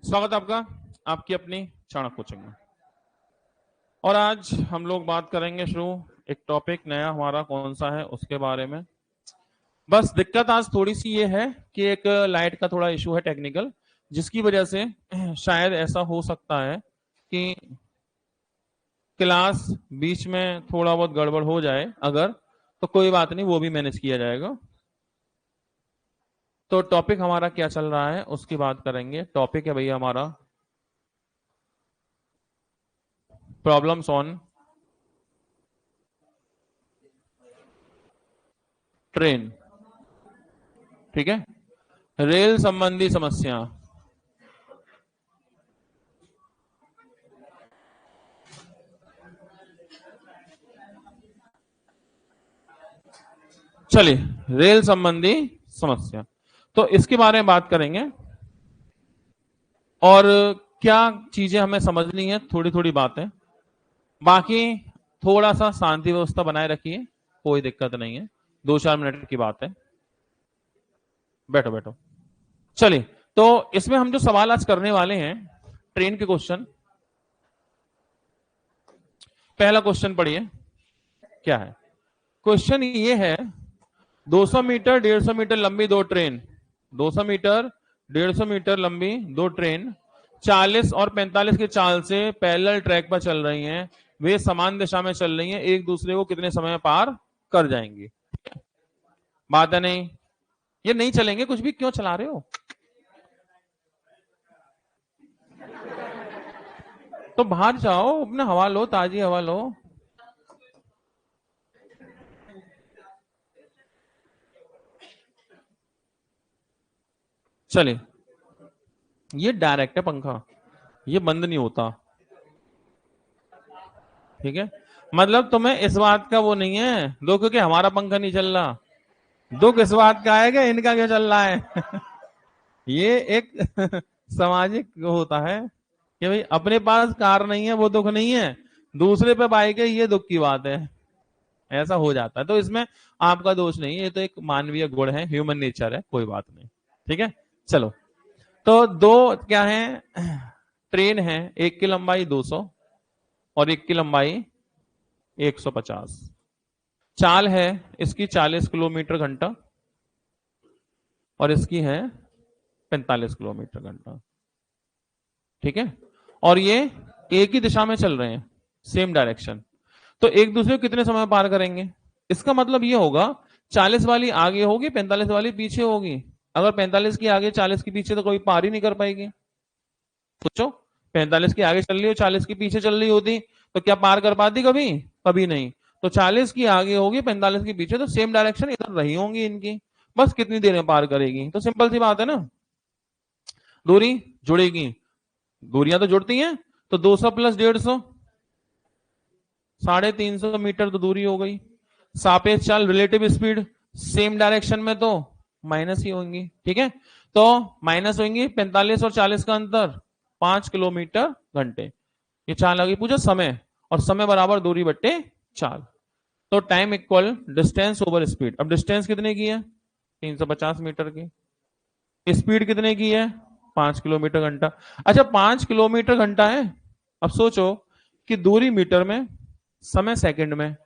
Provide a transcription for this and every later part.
स्वागत है आपका आपकी अपनी चाणक्य कोचिंग में। और आज हम लोग बात करेंगे शुरू एक टॉपिक नया हमारा कौन सा है उसके बारे में। बस दिक्कत आज थोड़ी सी ये है कि एक लाइट का थोड़ा इशू है टेक्निकल, जिसकी वजह से शायद ऐसा हो सकता है कि क्लास बीच में थोड़ा बहुत गड़बड़ हो जाए। अगर तो कोई बात नहीं, वो भी मैनेज किया जाएगा। तो टॉपिक हमारा क्या चल रहा है उसकी बात करेंगे। टॉपिक है भैया हमारा प्रॉब्लम्स ऑन ट्रेन। ठीक है, रेल संबंधी समस्या। चलिए, रेल संबंधी समस्या, तो इसके बारे में बात करेंगे। और क्या चीजें हमें समझनी है, थोड़ी थोड़ी बातें। बाकी थोड़ा सा शांति व्यवस्था बनाए रखिए, कोई दिक्कत नहीं है। 2-4 मिनट की बात है, बैठो बैठो। चलिए, तो इसमें हम जो सवाल आज करने वाले हैं ट्रेन के क्वेश्चन। पहला क्वेश्चन पढ़िए, क्या है क्वेश्चन। ये है 200 मीटर 150 मीटर लंबी दो ट्रेन, 200 मीटर 150 मीटर लंबी दो ट्रेन 40 और 45 की चाल से पैरेलल ट्रैक पर चल रही हैं। वे समान दिशा में चल रही हैं, एक दूसरे को कितने समय में पार कर जाएंगी। बात है नहीं, ये नहीं चलेंगे कुछ भी, क्यों चला रहे हो? तो बाहर जाओ, अपना हवा लो, ताजी हवा लो। चलिए, ये डायरेक्ट है पंखा, ये बंद नहीं होता। ठीक है, मतलब तुम्हें इस बात का वो नहीं है दो, क्योंकि हमारा पंखा नहीं चल रहा। दुख इस बात का है कि इनका क्यों चल रहा है। ये एक सामाजिक होता है कि भाई अपने पास कार नहीं है वो दुख नहीं है, दूसरे पे बाइक है ये दुख की बात है। ऐसा हो जाता है, तो इसमें आपका दोष नहीं है, ये तो एक मानवीय गुण है, ह्यूमन नेचर है, कोई बात नहीं। ठीक है, चलो। तो दो क्या है, ट्रेन है, एक की लंबाई 200 और एक की लंबाई 150। चाल है इसकी 40 किलोमीटर घंटा और इसकी है 45 किलोमीटर घंटा। ठीक है, और ये एक ही दिशा में चल रहे हैं, सेम डायरेक्शन। तो एक दूसरे को कितने समय पार करेंगे? इसका मतलब ये होगा 40 वाली आगे होगी, 45 वाली पीछे होगी। अगर 45 की आगे 40 के पीछे तो कोई पार ही नहीं कर पाएगी। सोचो, 45 की आगे चल रही हो, 40 की पीछे चल रही होती, तो क्या पार कर पाती कभी? कभी नहीं। तो 40 की आगे होगी, 45 की पीछे, तो सेम डायरेक्शन इधर रही होंगी इनकी। बस कितनी देर में पार करेगी, तो सिंपल सी बात है ना, दूरी जुड़ेगी। दूरियां तो जुड़ती हैं, तो 200 प्लस 150 350 मीटर तो दूरी हो गई। सापेक्ष चाल रिलेटिव स्पीड, सेम डायरेक्शन में तो माइनस ही होंगी। ठीक है, तो माइनस होंगी। 45 और 40 का अंतर 5 किलोमीटर घंटे। ये चाल लगी, पूछा समय, और समय बराबर दूरी बट्टे चाल। तो time equal distance over speed. अब डिस्टेंस कितने की है? 350 मीटर की। स्पीड कितने की है? 5 किलोमीटर घंटा। अच्छा, 5 किलोमीटर घंटा है। अब सोचो कि दूरी मीटर में, समय सेकंड में,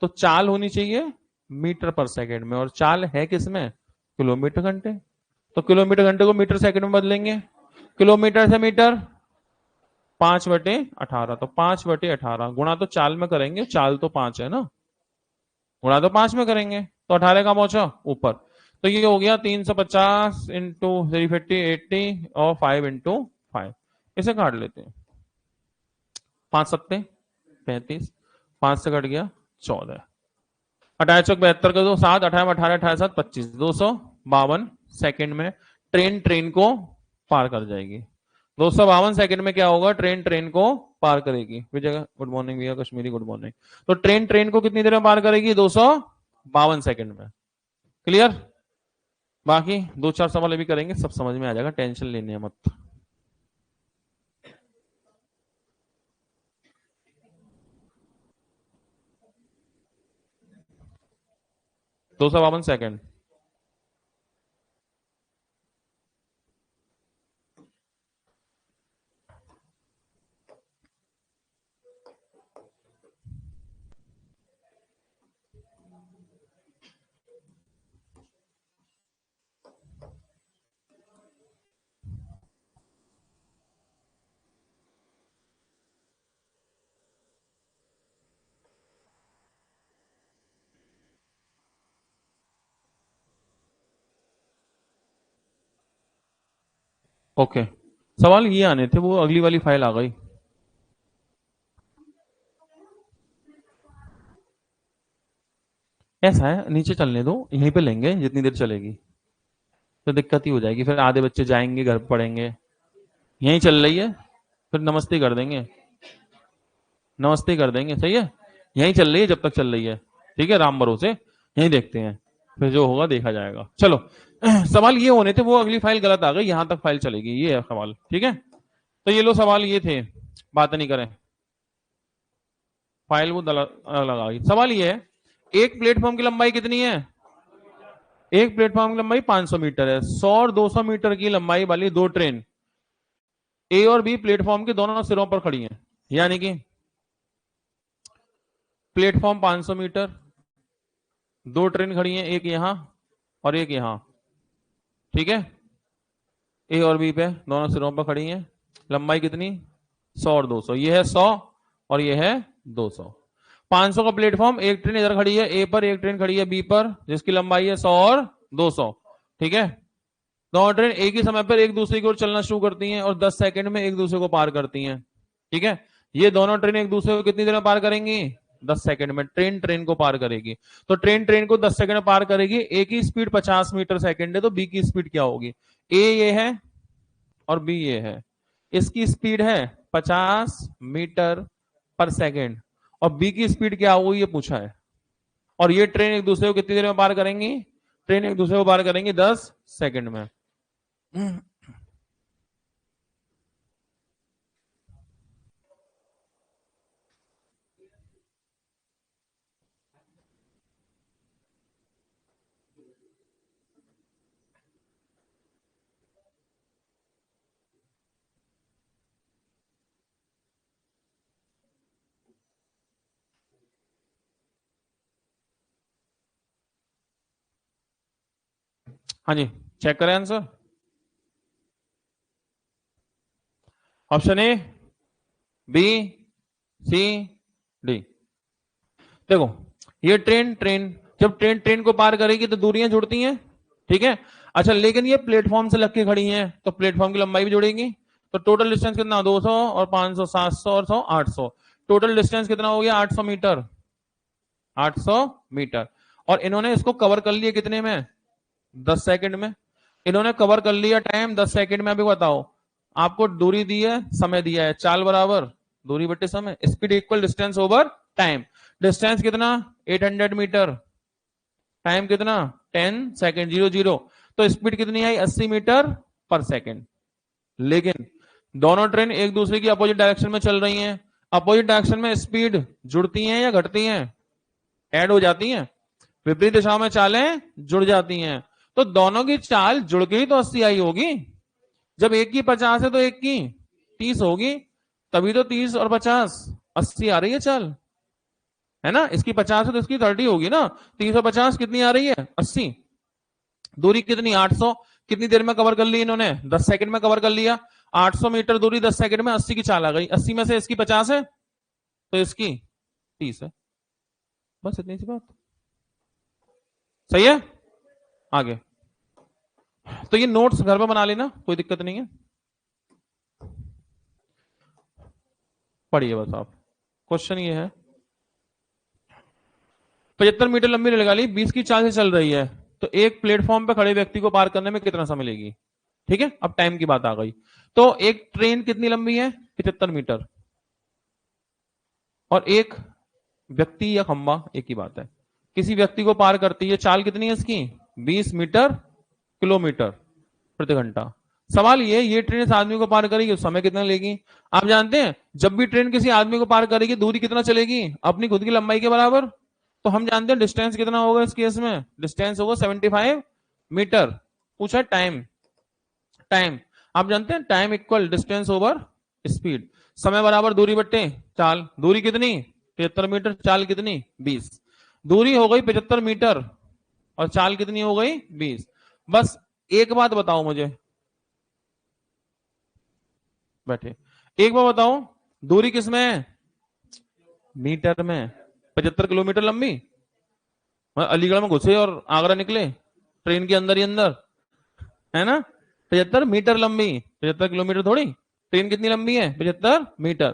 तो चाल होनी चाहिए मीटर पर सेकंड में, और चाल है किसमें? किलोमीटर घंटे। तो किलोमीटर घंटे को मीटर सेकंड में बदलेंगे, किलोमीटर से मीटर 5/18। तो 5/18 गुणा तो चाल में करेंगे, चाल तो 5 है ना, गुणा तो 5 में करेंगे, तो 18 का पहुंचा ऊपर। तो ये हो गया 350 इंटू 350 80 और 5 इंटू 5। इसे काट लेते हैं, 5 सत्ते 35, 5 से कट गया 14, 28 चौक 72 का 2 7, 18 18 18 7 25, 252 सेकेंड में ट्रेन ट्रेन को पार कर जाएगी। 252 सेकेंड में क्या होगा, ट्रेन ट्रेन को पार करेगी। विजय गुड मॉर्निंग, भैया कश्मीरी गुड मॉर्निंग। तो ट्रेन ट्रेन को कितनी देर में पार करेगी? 252 सेकेंड में। क्लियर? बाकी 2-4 सवाल अभी करेंगे, सब समझ में आ जाएगा, टेंशन लेने मत। दो सौ बावन सेकेंड ओके, सवाल ये आने थे, वो अगली वाली फाइल आ गई। ऐसा है, नीचे चलने दो, यहीं पे लेंगे जितनी देर चलेगी, तो दिक्कत ही हो जाएगी, फिर आधे बच्चे जाएंगे घर पढ़ेंगे। यहीं चल रही है, फिर नमस्ते कर देंगे, नमस्ते कर देंगे, सही है। यहीं चल रही है जब तक चल रही है, ठीक है, राम भरोसे यहीं देखते हैं, फिर जो होगा देखा जाएगा। चलो सवाल ये होने थे, वो अगली फाइल गलत आ गई, यहां तक फाइल चलेगी, ये है सवाल, ठीक है। तो ये लो सवाल ये थे, बात नहीं करें, फाइल वो अलग आ गई। सवाल ये है, एक प्लेटफॉर्म की लंबाई कितनी है? एक प्लेटफॉर्म की लंबाई 500 मीटर है। 100 और 200 मीटर की लंबाई वाली दो ट्रेन ए और बी प्लेटफॉर्म के दोनों सिरों पर खड़ी हैं, यानी कि प्लेटफॉर्म 500 मीटर, दो ट्रेन खड़ी हैं, एक यहां और एक यहां, ठीक है। ए और बी पे दोनों सिरों पर खड़ी हैं, लंबाई कितनी? 100 और 200, ये है 100 और ये है 200। 500 का प्लेटफॉर्म, एक ट्रेन इधर खड़ी है ए पर, एक ट्रेन खड़ी है बी पर, जिसकी लंबाई है 100 और 200, ठीक है। दोनों ट्रेन एक ही समय पर एक दूसरे की ओर चलना शुरू करती हैं और 10 सेकंड में एक दूसरे को पार करती हैं, ठीक है। ये दोनों ट्रेन एक दूसरे को कितनी देर में पार करेंगी? 10 सेकंड में। ट्रेन ट्रेन को पार करेगी, तो ट्रेन ट्रेन को 10 सेकंड में पार करेगी। ए की स्पीड 50 मीटर सेकंड है, तो बी की स्पीड क्या होगी? ए ये है और बी ये है, इसकी स्पीड है 50 मीटर पर सेकंड और बी की स्पीड क्या होगी ये पूछा है। और ये ट्रेन एक दूसरे को कितनी देर में पार करेंगी? ट्रेन एक दूसरे को पार करेंगी 10 सेकंड में। हाँ जी, चेक करें answer. Option A, B, C, D. देखो, ये ट्रेन ट्रेन जब ट्रेन ट्रेन को पार करेगी तो दूरियां जुड़ती हैं, ठीक है। अच्छा, लेकिन ये प्लेटफॉर्म से लग के खड़ी हैं तो प्लेटफॉर्म की लंबाई भी जुड़ेगी। तो टोटल डिस्टेंस कितना? 200 और 500, 700 और 100, 800। टोटल डिस्टेंस कितना हो गया? 800 मीटर, 800 मीटर। और इन्होंने इसको कवर कर लिया कितने में? 10 सेकंड में। इन्होंने कवर कर लिया टाइम 10 सेकंड में। अभी बताओ, आपको दूरी दी है, समय दिया है, चाल बराबर दूरी बटे समय, speed equal distance over time. Distance कितना? 800 मीटर, टाइम कितना? 10 सेकंड, 00। तो स्पीड कितनी आई? 80 मीटर पर सेकंड। लेकिन दोनों ट्रेन एक दूसरे की अपोजिट डायरेक्शन में चल रही हैं। अपोजिट डायरेक्शन में स्पीड जुड़ती हैं या घटती हैं? ऐड हो जाती हैं। विपरीत दिशा में चालें जुड़ जाती हैं। तो दोनों की चाल जुड़ के ही तो 80 आई होगी। जब एक की 50 है तो एक की 30 होगी, तभी तो 30 और 50 80 आ रही है चाल, है ना। इसकी 50 है तो इसकी 30 होगी ना। 30 और 50 कितनी आ रही है? 80। दूरी कितनी? 800। कितनी देर में कवर कर ली इन्होंने? 10 सेकंड में कवर कर लिया। 800 मीटर दूरी 10 सेकंड में, 80 की चाल आ गई। 80 में से इसकी 50 है तो इसकी 30 है। बस इतनी सी बात, सही है। आगे, तो ये नोट्स घर में बना लेना, कोई दिक्कत नहीं है, पढ़िए बस आप। क्वेश्चन ये है, 75 मीटर लंबी रेलगाड़ी 20 की चाल से चल रही है, तो एक प्लेटफॉर्म पर खड़े व्यक्ति को पार करने में कितना समय लेगी? ठीक है, अब टाइम की बात आ गई। तो एक ट्रेन कितनी लंबी है? 75 मीटर। और एक व्यक्ति या खंबा एक ही बात है, किसी व्यक्ति को पार करती है, चाल कितनी है इसकी? 20 मीटर किलोमीटर प्रति घंटा। सवाल ये ट्रेन इस आदमी को पार करेगी, उस समय कितना लेगी? आप जानते हैं, जब भी ट्रेन किसी आदमी को पार करेगी दूरी कितना चलेगी? अपनी खुद की लंबाई के बराबर। तो हम जानते हैं डिस्टेंस कितना होगा इस केस में? डिस्टेंस होगा 75 मीटर। पूछा टाइम, टाइम आप जानते हैं, time equal distance over speed. समय बराबर दूरी बट्टे चाल। दूरी कितनी? 75 मीटर, चाल कितनी? 20। दूरी हो गई 75 मीटर और चाल कितनी हो गई? 20। बस एक बात बताओ मुझे, बैठे, एक बार बताओ, दूरी किस में है? मीटर में। 75 किलोमीटर लंबी, अलीगढ़ में घुसे और आगरा निकले ट्रेन के अंदर ही अंदर, है ना। 75 मीटर लंबी, 75 किलोमीटर थोड़ी। ट्रेन कितनी लंबी है? 75 मीटर।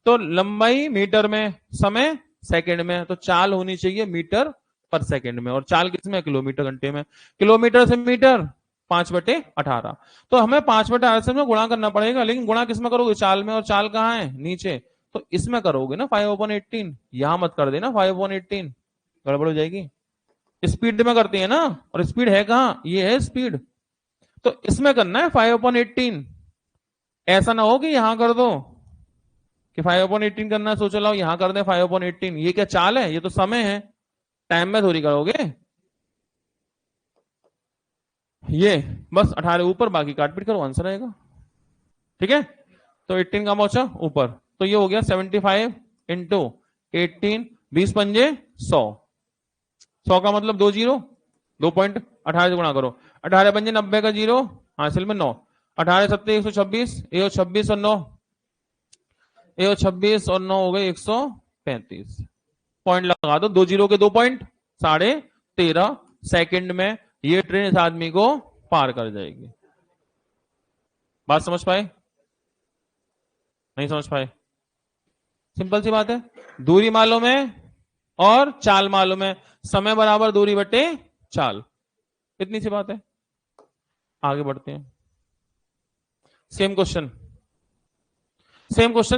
तो लंबाई मीटर में, समय सेकंड में, तो चाल होनी चाहिए मीटर पर सेकंड में, और चाल किसमें? किलोमीटर घंटे में। किलोमीटर से मीटर 5/18। तो हमें 5/18 से में गुणा करना पड़ेगा, लेकिन गुणा किसमें करोगे? चाल में, और चाल कहाँ है? नीचे। तो इसमें करोगे ना 5/18, यहां मत कर देना 5/18, गड़बड़ हो जाएगी। स्पीड में करती है ना, और स्पीड है कहाँ? ये है स्पीड। तो इसमें करना है 5/18। ऐसा ना हो कि यहां कर दो कि 5/18 करना है, सोचो लाओ यहां कर दे 5/18। ये क्या चाल है? ये तो समय है, टाइम में थोड़ी करोगे। ये बस 18 ऊपर, बाकी काट पीट करो, आंसर आएगा। ठीक है, तो 18 कहां पहुंचा? ऊपर। तो ये हो गया 75 इंटू 18, 20×5 100। 100 का मतलब 2 जीरो, 2.18 से गुणा करो। 18×5 90 का जीरो, हासिल में 9। 18×7 126, ये 26 और 9, ये 26 और 9 हो गए 135। पॉइंट लगा दो, 2 जीरो के 2 पॉइंट, 13.5 सेकंड में ये ट्रेन इस आदमी को पार कर जाएगी। बात समझ पाए? नहीं समझ पाए? सिंपल सी बात है, दूरी मालूम है और चाल मालूम है, समय बराबर दूरी बटे चाल, इतनी सी बात है। आगे बढ़ते हैं। सेम क्वेश्चन,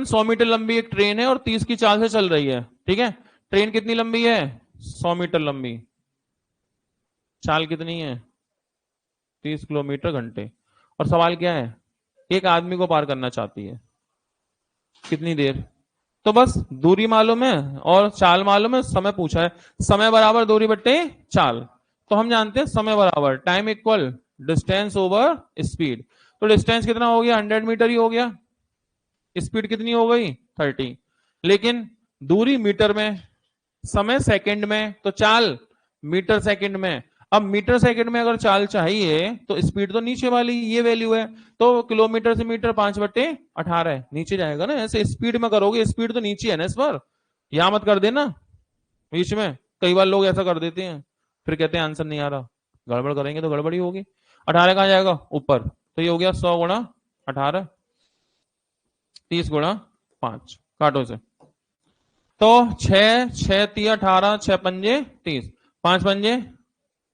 100 मीटर लंबी एक ट्रेन है और 30 की चाल से चल रही है। ठीक है, ट्रेन कितनी लंबी है? 100 मीटर लंबी। चाल कितनी है? 30 किलोमीटर घंटे। और सवाल क्या है? एक आदमी को पार करना चाहती है, कितनी देर? तो बस दूरी मालूम है और चाल मालूम है, समय पूछा है। समय बराबर दूरी बट्टे चाल। तो हम जानते हैं समय बराबर time equal distance over speed. तो डिस्टेंस कितना हो गया? 100 मीटर ही हो गया। स्पीड कितनी हो गई? 30। लेकिन दूरी मीटर में, समय सेकंड में, तो चाल मीटर सेकंड में। अब मीटर सेकंड में अगर चाल चाहिए तो स्पीड तो नीचे वाली ये वैल्यू है, तो किलोमीटर से मीटर 5/18 नीचे जाएगा ना। ऐसे स्पीड में करोगे, स्पीड तो नीचे है ना इस बार, यहां मत कर देना बीच में। कई बार लोग ऐसा कर देते हैं, फिर कहते हैं आंसर नहीं आ रहा। गड़बड़ करेंगे तो गड़बड़ी होगी। 18 कहां जाएगा? ऊपर। तो ये हो गया 100×18, 30×5, काटो से। तो 6×6=18, 6×5=30, 5×5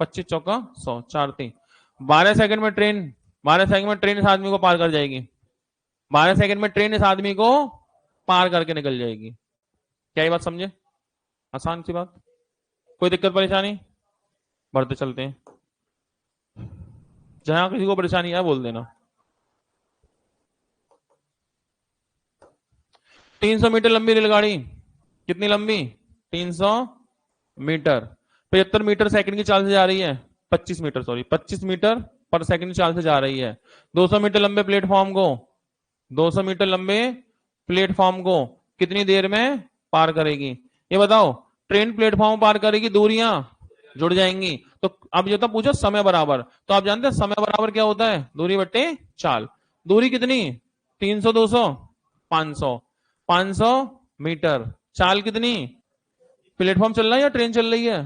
25, चौका 100, 4×3 12 सेकंड में ट्रेन, 12 सेकंड में ट्रेन इस आदमी को पार कर जाएगी। 12 सेकंड में ट्रेन इस आदमी को पार करके निकल जाएगी। क्या ये बात समझे? आसान सी बात, कोई दिक्कत परेशानी? बढ़ते चलते हैं, जहां किसी को परेशानी है बोल देना। 300 मीटर लंबी रेलगाड़ी, कितनी लंबी? 300 मीटर, 75 मीटर सेकंड की चाल से जा रही है, 25 मीटर, सॉरी 25 मीटर पर सेकंड की चाल से जा रही है। 200 मीटर लंबे प्लेटफॉर्म को, 200 मीटर लंबे प्लेटफॉर्म को कितनी देर में पार करेगी? ये बताओ। ट्रेन प्लेटफॉर्म पार करेगी, दूरियां जुड़ जाएंगी। तो अब ये तो पूछो समय बराबर, तो आप जानते हैं समय बराबर क्या होता है? दूरी बट्टे चाल। दूरी कितनी? 300, 200, 500, 500 मीटर। चाल कितनी? प्लेटफॉर्म चल रहा है या ट्रेन चल रही है?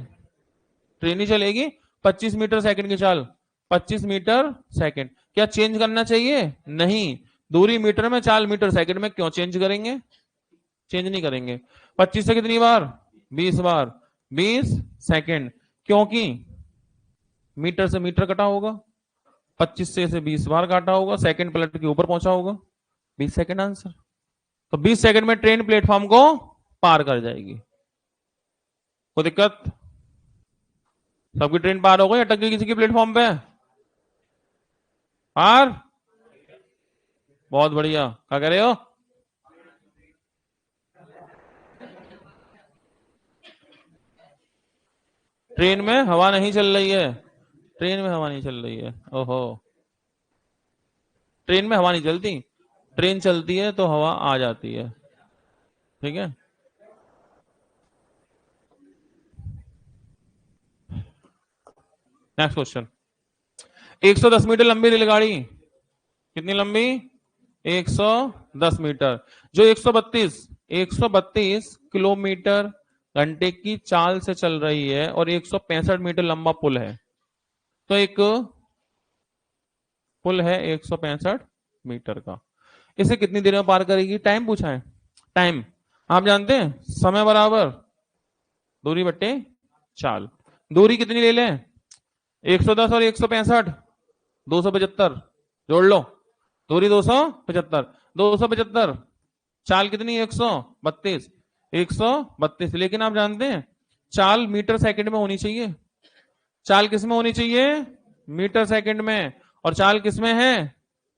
ट्रेन ही चलेगी। 25 मीटर सेकंड की चाल, 25 मीटर सेकंड। क्या चेंज करना चाहिए? नहीं। दूरी मीटर में, चाल मीटर सेकंड में, क्यों चेंज करेंगे? चेंज नहीं करेंगे। 25 से कितनी बार? 20 बार, 20 सेकंड, क्योंकि मीटर से मीटर कटा होगा, 25 से 20 बार काटा होगा, सेकंड पलट के ऊपर पहुंचा होगा, 20 सेकंड आंसर। तो 20 सेकंड में ट्रेन प्लेटफॉर्म को पार कर जाएगी। कोई दिक्कत? सबकी ट्रेन पार हो गई, अटक गई किसी के प्लेटफॉर्म पे? पार, बहुत बढ़िया। क्या कह रहे हो? ट्रेन में हवा नहीं चल रही है, ट्रेन में हवा नहीं चल रही है। ओहो, ट्रेन में हवा नहीं चलती, ट्रेन चलती है तो हवा आ जाती है। ठीक है, नेक्स्ट क्वेश्चन। 110 मीटर लंबी रेलगाड़ी, कितनी लंबी? 110 मीटर, जो 132 किलोमीटर घंटे की चाल से चल रही है और 165 मीटर लंबा पुल है। तो एक पुल है 165 मीटर का, इसे कितनी देर में पार करेगी? टाइम पूछा है। टाइम आप जानते हैं, समय बराबर दूरी बट्टे चाल। दूरी कितनी ले लें? 110 और 165 275 जोड़ लो, दूरी 275, 275 चाल कितनी? 132, 132। लेकिन आप जानते हैं चाल मीटर सेकंड में होनी चाहिए। चाल किस में होनी चाहिए? मीटर सेकंड में। और चाल किस में है?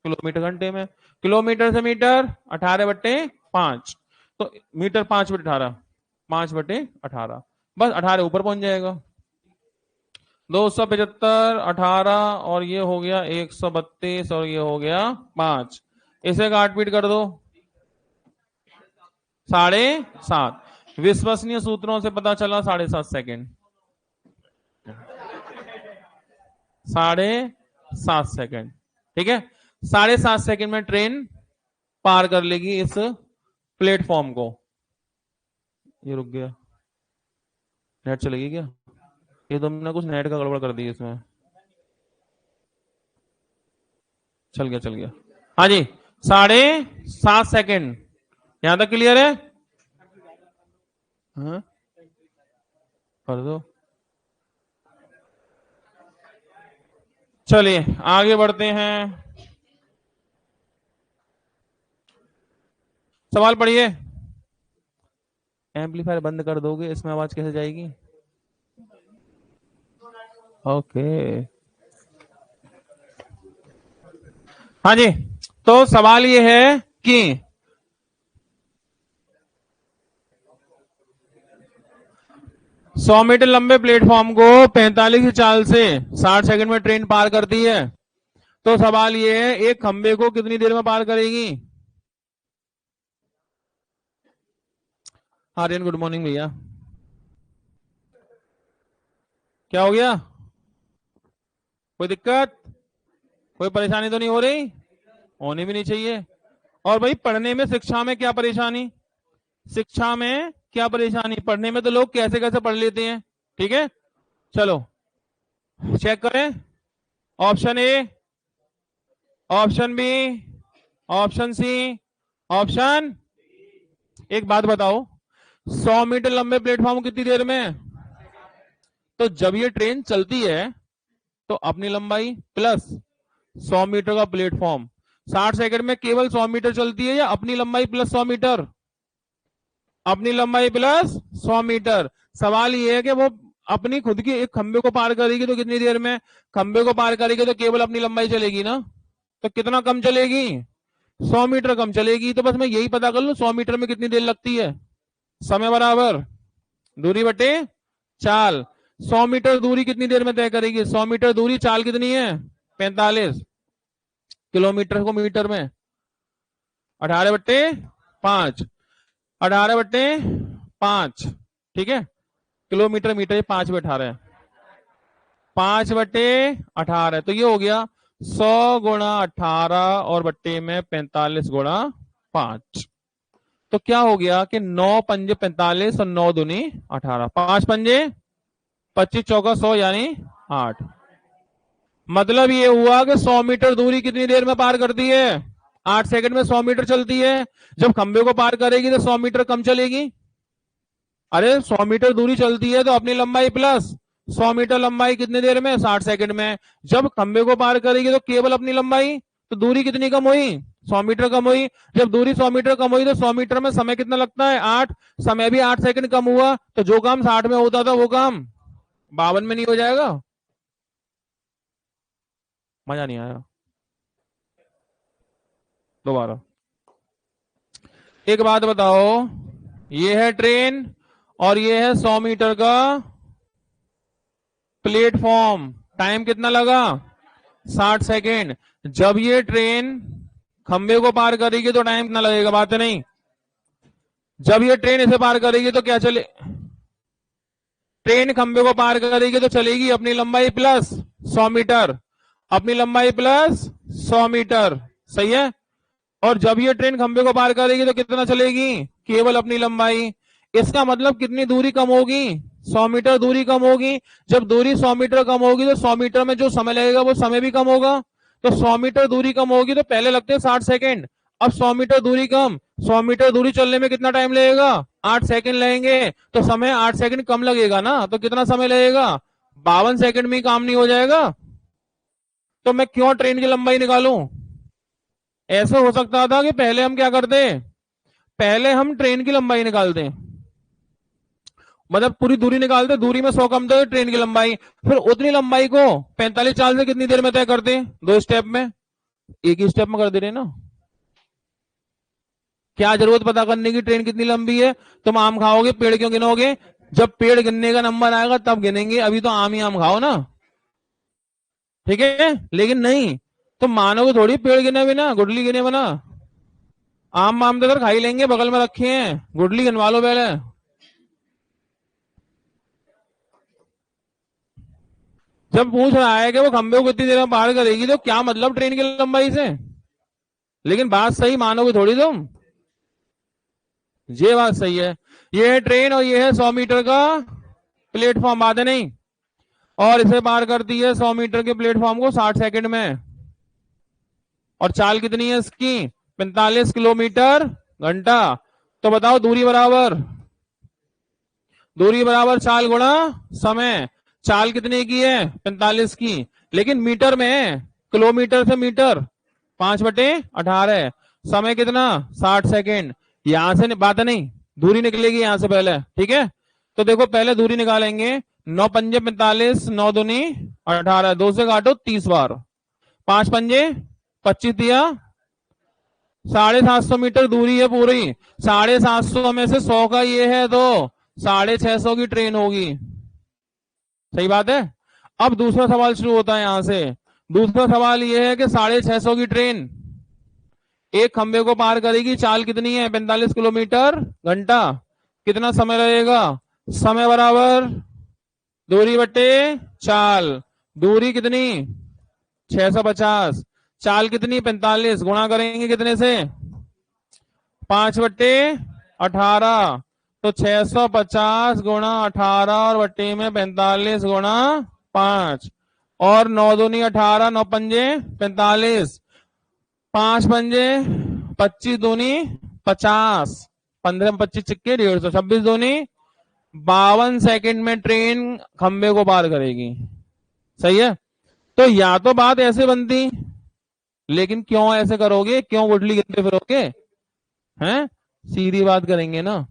किलोमीटर घंटे में। किलोमीटर से मीटर 18/5, तो मीटर 5/18, 5/18, बस 18 ऊपर पहुंच जाएगा। 275, 18 और ये हो गया 132 और ये हो गया 5, इसे काट पीट कर दो 7.5। विश्वसनीय सूत्रों से पता चला 7.5 सेकेंड, 7.5 सेकेंड। ठीक है, 7.5 सेकेंड में ट्रेन पार कर लेगी इस प्लेटफॉर्म को। ये रुक गया, नेट चलेगी क्या? ये तुमने कुछ नेट का गड़बड़ कर दी इसमें। चल गया, चल गया। हाँ जी, 7.5 सेकेंड। यहां तक क्लियर है? हाँ कर दो। चलिए आगे बढ़ते हैं, सवाल पढ़िए। एम्पलीफायर बंद कर दोगे, इसमें आवाज कैसे जाएगी? ओके हाँ जी, तो सवाल ये है कि 100 मीटर लंबे प्लेटफॉर्म को 45 की चाल से 60 सेकंड में ट्रेन पार करती है। तो सवाल ये है, एक खंबे को कितनी देर में पार करेगी? आर्यन गुड मॉर्निंग भैया। क्या हो गया? कोई दिक्कत, कोई परेशानी तो नहीं हो रही? होनी भी नहीं चाहिए। और भाई पढ़ने में, शिक्षा में क्या परेशानी? शिक्षा में क्या परेशानी? पढ़ने में तो लोग कैसे कैसे पढ़ लेते हैं। ठीक है, चलो चेक करें। Option A, option B, option C, option. एक बात बताओ, 100 मीटर लंबे प्लेटफॉर्म कितनी देर में? तो जब ये ट्रेन चलती है तो अपनी लंबाई प्लस 100 मीटर का प्लेटफॉर्म, 60 सेकंड में केवल 100 मीटर चलती है, या अपनी लंबाई प्लस 100 मीटर? अपनी लंबाई प्लस 100 मीटर। सवाल ये है कि वो अपनी खुद की एक खंबे को पार करेगी तो कितनी देर में? खंबे को पार करेगी तो केवल अपनी लंबाई चलेगी ना, तो कितना कम चलेगी? 100 मीटर कम चलेगी। तो बस मैं यही पता कर लूं 100 मीटर में कितनी देर लगती है। समय बराबर दूरी बटे चाल। 100 मीटर दूरी कितनी देर में तय करेगी? 100 मीटर दूरी, चाल कितनी है? 45। किलोमीटर को मीटर में 18/5, 18/5। ठीक है, किलोमीटर मीटर 5/18 है, 5/18। तो ये हो गया 100 गुणा 18 और बट्टे में 45 गुणा 5। तो क्या हो गया कि 9 पंजे 45 और 9 दूनी 18, 5 पंजे 25, चौका 100 यानी 8। मतलब ये हुआ कि 100 मीटर दूरी कितनी देर में पार करती है? 8 सेकंड में 100 मीटर चलती है। जब खंबे को पार करेगी तो 100 मीटर कम चलेगी। अरे 100 मीटर दूरी चलती है तो अपनी लंबाई प्लस 100 मीटर लंबाई कितनी देर में? 60 सेकंड में। जब खंबे को पार करेगी तो केवल अपनी लंबाई, तो दूरी कितनी कम हुई? 100 मीटर कम हुई। जब दूरी 100 मीटर कम हुई तो 100 मीटर में समय कितना लगता है? 8। समय भी 8 सेकंड कम हुआ, तो जो काम 60 में होता था वो काम 52 में नहीं हो जाएगा? मजा नहीं आया, दोबारा। एक बात बताओ, ये है ट्रेन और ये है 100 मीटर का प्लेटफॉर्म। टाइम कितना लगा? 60 सेकेंड। जब ये ट्रेन खंबे को पार करेगी तो टाइम कितना लगेगा? बात नहीं। जब ये ट्रेन इसे पार करेगी तो क्या चले? ट्रेन खंबे को पार करेगी तो चलेगी अपनी लंबाई प्लस 100 मीटर, अपनी लंबाई प्लस 100 मीटर। सही है। और जब ये ट्रेन खंबे को पार करेगी तो कितना चलेगी? केवल अपनी लंबाई। इसका मतलब कितनी दूरी कम होगी? 100 मीटर दूरी कम होगी। जब दूरी 100 मीटर कम होगी तो 100 मीटर में जो समय लगेगा वो समय भी कम होगा। तो 100 मीटर दूरी कम होगी तो पहले लगते हैं 60 सेकंड। अब 100 मीटर दूरी कम, 100 मीटर दूरी चलने में कितना टाइम लगेगा? 8 सेकंड लगेंगे। तो समय 8 सेकंड कम लगेगा ना, तो कितना समय लगेगा? 52 सेकंड में ही काम नहीं हो जाएगा? तो मैं क्यों ट्रेन की लंबाई निकालूं? ऐसा हो सकता था कि पहले हम क्या करते, पहले हम ट्रेन की लंबाई निकालते, मतलब पूरी दूरी निकालते, दूरी में 100 कम तो ट्रेन की लंबाई, फिर उतनी लंबाई को 45 चाल से कितनी देर में तय करते? 2 स्टेप में। एक ही स्टेप में कर दे रहे ना। क्या जरूरत पता करने की ट्रेन कितनी लंबी है? तुम आम खाओगे, पेड़ क्यों गिनोगे? जब पेड़ गिनने का नंबर आएगा तब गिनेंगे, अभी तो आम ही आम खाओ ना। ठीक है, लेकिन नहीं, तुम मानोगे थोड़ी पेड़ गिने बिना, गुडली गिने बिना। आम आम तो खा ही लेंगे, बगल में रखे हैं, गुडली गिनवा लो पहले। जब पूछ रहा है कि वो खंबे को कितनी देर में पार करेगी, तो क्या मतलब ट्रेन की लंबाई से? लेकिन बात सही मानोगे थोड़ी तुम, ये बात सही है। ये है ट्रेन और ये है 100 मीटर का प्लेटफॉर्म, बात है नहीं। और इसे पार करती है 100 मीटर के प्लेटफॉर्म को 60 सेकंड में। और चाल कितनी है इसकी? 45 किलोमीटर घंटा। तो बताओ, दूरी बराबर चाल गुणा समय। चाल कितने की है? 45 की, लेकिन मीटर में है, किलोमीटर से मीटर 5/18। समय कितना? 60 सेकेंड। यहां से बात नहीं, दूरी निकलेगी यहां से पहले, ठीक है। तो देखो पहले दूरी निकालेंगे, 9×5 = 45, 9×2 = 18, 2 से काटो 30 बार, 5×5 = 25 दिया, 750 मीटर दूरी है पूरी। 750 में से 100 का ये है तो 650 की ट्रेन होगी। सही बात है। अब दूसरा सवाल शुरू होता है यहां से। दूसरा सवाल ये है कि 650 की ट्रेन एक खंबे को पार करेगी, चाल कितनी है? 45 किलोमीटर घंटा। कितना समय लगेगा? समय बराबर दूरी बट्टे चाल। दूरी कितनी? 650। चाल कितनी? 45। गुणा करेंगे कितने से? 5/18। तो 650 गुणा 18 और बट्टे में 45 गुणा 5। और 9×2 = 18, 9×5 = 45, 5×5 = 25, दूनी 50, 15×25 = 150, 26 दूनी 52 सेकंड में ट्रेन खंबे को पार करेगी। सही है। तो या तो बात ऐसे बनती, लेकिन क्यों ऐसे करोगे? क्यों गुडली गिनते फिरोगे? हैं? सीधी बात करेंगे ना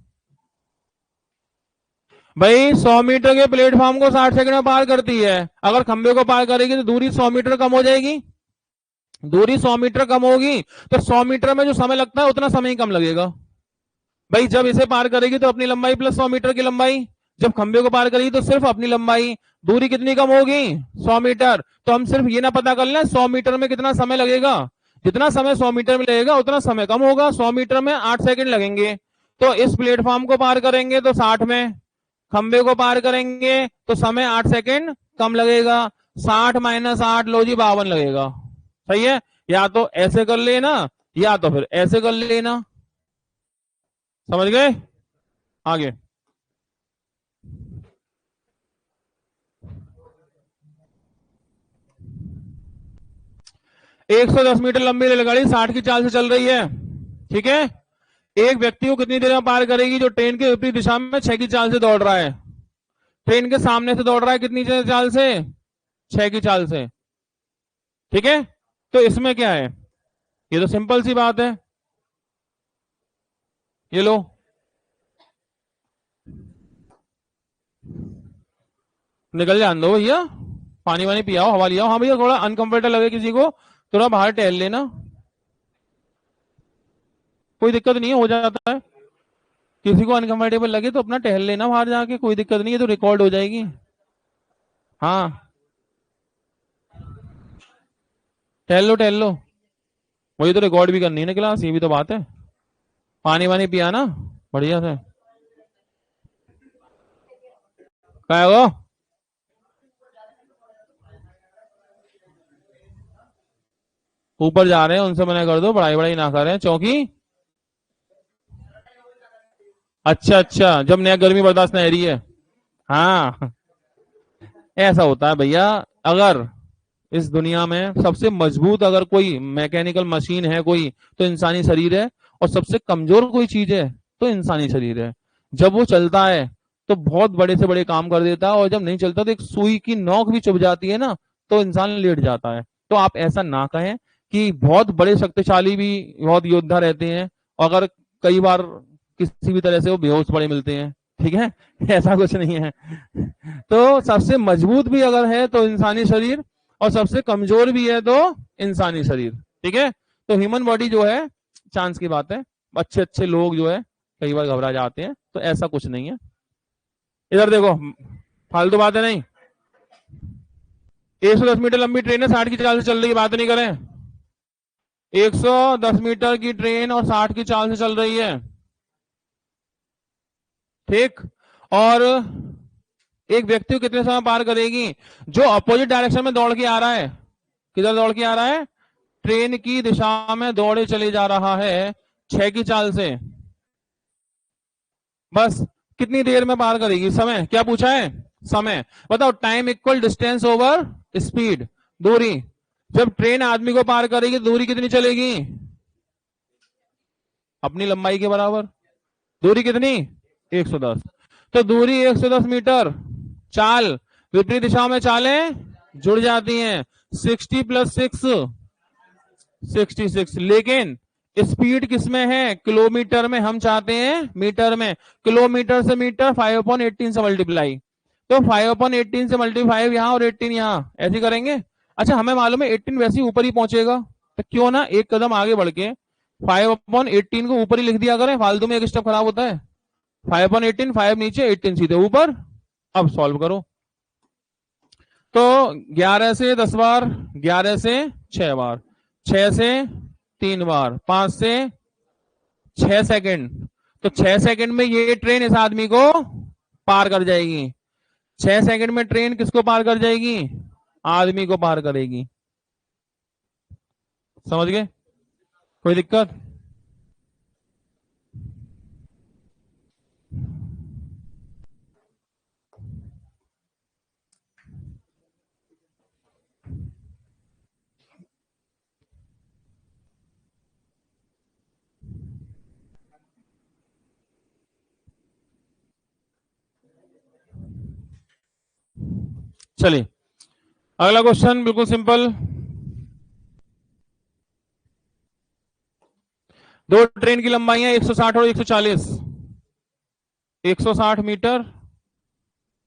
भाई। 100 मीटर के प्लेटफॉर्म को 60 सेकंड में पार करती है, अगर खंबे को पार करेगी तो दूरी 100 मीटर कम हो जाएगी। दूरी 100 मीटर कम होगी तो 100 मीटर में जो समय लगता है उतना समय ही कम लगेगा। भाई जब इसे पार करेगी तो अपनी लंबाई प्लस 100 मीटर की लंबाई, जब खंबे को पार करेगी तो सिर्फ अपनी लंबाई। दूरी कितनी कम होगी? 100 मीटर। तो हम सिर्फ ये ना पता कर लें 100 मीटर में कितना समय लगेगा, जितना समय 100 मीटर में लगेगा उतना समय कम होगा। 100 मीटर में 8 सेकंड लगेंगे, तो इस प्लेटफॉर्म को पार करेंगे तो 60 में, खंबे को पार करेंगे तो समय 8 सेकंड कम लगेगा। 60 - 8 लो जी 52 लगेगा। सही है। या तो ऐसे कर लेना या तो फिर ऐसे कर लेना। समझ गए? आगे 110 मीटर लंबी रेलगाड़ी 60 की चाल से चल रही है, ठीक है। एक व्यक्ति को कितनी देर में पार करेगी जो ट्रेन के विपरीत दिशा में 6 की चाल से दौड़ रहा है? ट्रेन के सामने से दौड़ रहा है कितनी चाल से? 6 की चाल से, ठीक है। तो इसमें क्या है? ये तो सिंपल सी बात है। ये लो, निकल जान दो भैया, पानी वानी पियाओ, हवा लियाओ। हाँ भैया, थोड़ा अनकंफर्टेबल लगे किसी को, थोड़ा बाहर टहल लेना, कोई दिक्कत नहीं है, हो जाता है। किसी को अनकंफर्टेबल लगे तो अपना टहल लेना बाहर जाके, कोई दिक्कत नहीं है, तो रिकॉर्ड हो जाएगी। हाँ, टहल लो टहल लो, वही तो रिकॉर्ड भी करनी है ना क्लास, ये भी तो बात है। पानी वानी पिया ना बढ़िया से। क्या हो? ऊपर जा रहे हैं, उनसे मना कर दो, पढ़ाई वढ़ाई ना करें। चौकी? अच्छा अच्छा, जब नया गर्मी बर्दाश्त नहीं रही है। हाँ, ऐसा होता है भैया। अगर इस दुनिया में सबसे मजबूत अगर कोई मैकेनिकल मशीन है कोई, तो इंसानी शरीर है। और सबसे कमजोर कोई चीज है तो इंसानी शरीर है। जब वो चलता है तो बहुत बड़े से बड़े काम कर देता है, और जब नहीं चलता तो एक सुई की नोक भी चुभ जाती है ना, तो इंसान लेट जाता है। तो आप ऐसा ना कहें कि बहुत बड़े शक्तिशाली भी बहुत योद्धा रहते हैं, अगर कई बार किसी भी तरह से वो बेहोश पड़े मिलते हैं, ठीक है। ऐसा कुछ नहीं है। तो सबसे मजबूत भी अगर है तो इंसानी शरीर, और सबसे कमजोर भी है तो इंसानी शरीर, ठीक है। तो ह्यूमन बॉडी जो है, चांस की बात है। अच्छे अच्छे लोग जो है कई बार घबरा जाते हैं, तो ऐसा कुछ नहीं है। इधर देखो, फालतू बातें नहीं। 110 मीटर लंबी ट्रेन है, 60 की चाल से चल रही है, बात नहीं करें। 110 मीटर की ट्रेन और 60 की चाल से चल रही है, ठीक। और एक व्यक्ति को कितने समय पार करेगी? जो अपोजिट डायरेक्शन में दौड़ के आ रहा है, किधर दौड़ के आ रहा है? ट्रेन की दिशा में दौड़े चले जा रहा है 6 की चाल से, बस कितनी देर में पार करेगी? समय क्या पूछा है? समय। बताओ, time equal distance over speed, दूरी। जब ट्रेन आदमी को पार करेगी तो दूरी कितनी चलेगी? अपनी लंबाई के बराबर। दूरी कितनी? 110। तो दूरी 110 मीटर। चाल, विपरीत दिशा में चालें जुड़ जाती हैं। 60 प्लस 6 66। लेकिन स्पीड किसमें है? किलोमीटर में। हम चाहते हैं मीटर में। किलोमीटर से मीटर 5/18 से मल्टीप्लाई। तो 5/18 से मल्टीप्लाई यहाँ और 18 यहाँ, ऐसे करेंगे। अच्छा, हमें मालूम है 18 वैसे ही ऊपर ही पहुंचेगा, तो क्यों ना एक कदम आगे बढ़ के 5/18 को ऊपर ही लिख दिया करें, फालतू में एक स्टेप खराब होता है। 5/18, 5 नीचे 18 सीधे ऊपर। अब सॉल्व करो। तो 11 से 10 बार, 11 से 6 बार, 6 से 3 बार, 5 से 6 सेकंड। तो 6 सेकंड में ये ट्रेन इस आदमी को पार कर जाएगी। 6 सेकंड में ट्रेन किसको पार कर जाएगी? आदमी को पार करेगी। समझ गए? कोई दिक्कत? चलिए, अगला क्वेश्चन बिल्कुल सिंपल। दो ट्रेन की लंबाई है 160 और 140। 160 मीटर,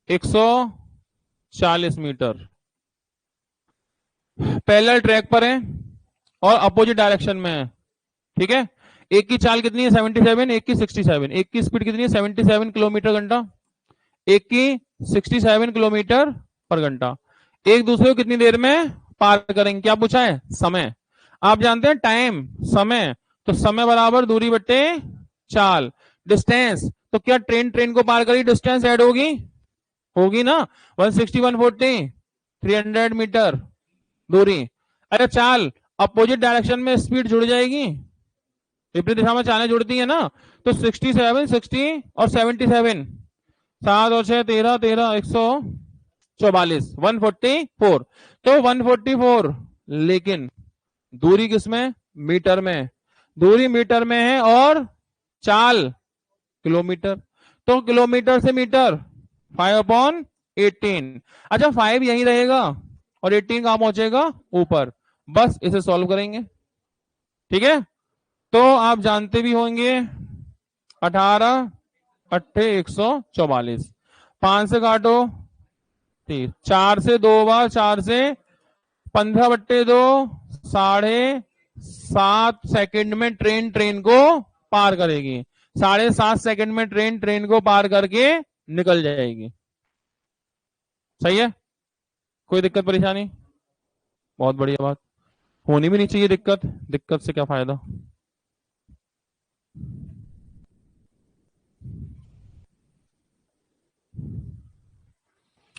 140 मीटर, पैरेलल ट्रैक पर है और अपोजिट डायरेक्शन में है, ठीक है। एक की चाल कितनी है? 77, एक की 67। एक की स्पीड कितनी है? 77 किलोमीटर घंटा, एक की 67 किलोमीटर पर घंटा। एक दूसरे को कितनी देर में पार करेंगे? क्या पूछा है? समय। आप जानते हैं टाइम, समय, तो समय बराबर दूरी बट्टे चाल। डिस्टेंस, तो क्या ट्रेन ट्रेन को पार करी, डिस्टेंस ऐड होगी? होगी ना। 160, 140, 300 मीटर दूरी। अरे चाल, अपोजिट डायरेक्शन में स्पीड जुड़ जाएगी, विपरीत दिशा में चालें जुड़ती है ना। तो 67, 60 और 77, 7 और 6 13, 13, 144, 144। तो 144, लेकिन दूरी किसमें? मीटर में। दूरी मीटर में है और चाल किलोमीटर। तो किलोमीटर से मीटर 5/18। अच्छा, 5 यहीं रहेगा और 18 कहां पहुंचेगा? ऊपर। बस इसे सॉल्व करेंगे, ठीक है। तो आप जानते भी होंगे 18 अट्ठे 144, 5 से काटो 30, 4 से 2 बार, 4 से 15/2, 7.5 सेकंड में ट्रेन ट्रेन को पार करेगी। 7.5 सेकंड में ट्रेन ट्रेन को पार करके निकल जाएगी। सही है? कोई दिक्कत परेशानी? बहुत बढ़िया बात। होनी भी नहीं चाहिए दिक्कत, दिक्कत से क्या फायदा।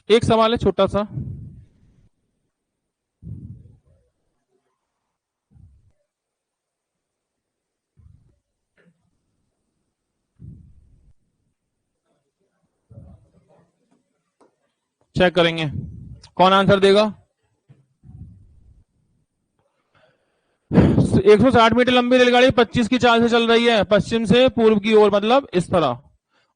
एक सवाल है छोटा सा। चेक करेंगे कौन आंसर देगा। 160 मीटर लंबी रेलगाड़ी 25 की चाल से चल रही है पश्चिम से पूर्व की ओर, मतलब इस तरह।